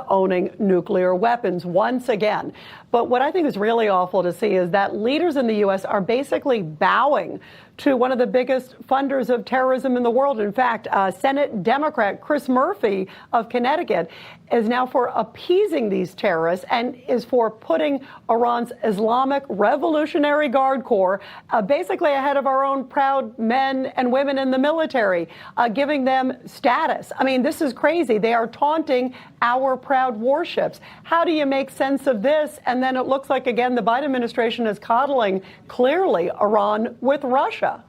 owning nuclear weapons once again. But what I think is really awful to see is that leaders in the U.S. are basically bowing to one of the biggest funders of terrorism in the world. In fact, Senate Democrat Chris Murphy of Connecticut is now for appeasing these terrorists and is for putting Iran's Islamic Revolutionary Guard Corps basically ahead of our own proud men and women in the military, giving them status. I mean, this is crazy. They are taunting our proud warships. How do you make sense of this? And then it looks like, again, the Biden administration is coddling, clearly, Iran with Russia.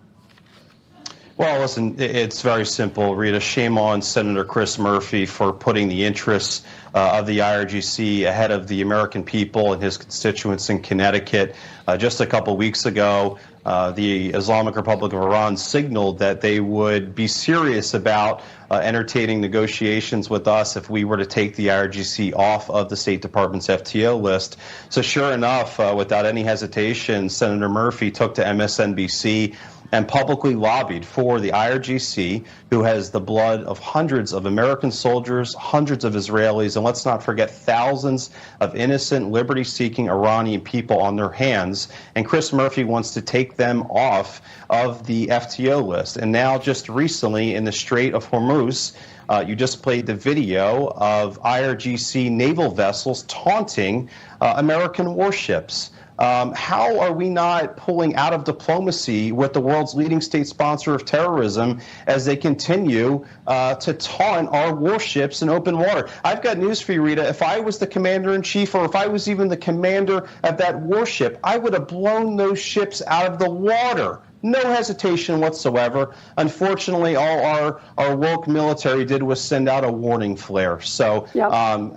Well, listen, it's very simple, Rita. Shame on Senator Chris Murphy for putting the interests of the IRGC ahead of the American people and his constituents in Connecticut. Just a couple weeks ago, the Islamic Republic of Iran signaled that they would be serious about entertaining negotiations with us if we were to take the IRGC off of the State Department's FTO list. So sure enough, without any hesitation, Senator Murphy took to MSNBC and publicly lobbied for the IRGC, who has the blood of hundreds of American soldiers, hundreds of Israelis, and let's not forget thousands of innocent, liberty-seeking Iranian people on their hands. And Chris Murphy wants to take them off of the FTO list. And now, just recently, in the Strait of Hormuz, you just played the video of IRGC naval vessels taunting American warships. How are we not pulling out of diplomacy with the world's leading state sponsor of terrorism as they continue to taunt our warships in open water? I've got news for you, Rita. If I was the commander-in-chief, or if I was even the commander of that warship, I would have blown those ships out of the water. No hesitation whatsoever. Unfortunately, all our woke military did was send out a warning flare. So,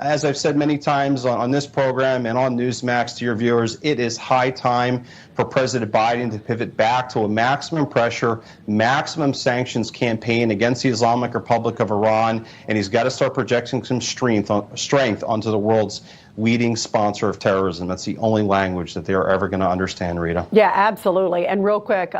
as I've said many times on this program and on Newsmax to your viewers, it is high time for President Biden to pivot back to a maximum pressure, maximum sanctions campaign against the Islamic Republic of Iran, and he's got to start projecting some strength onto the world's leading sponsor of terrorism. That's the only language that they're ever going to understand, Rita. Yeah, absolutely. And real quick,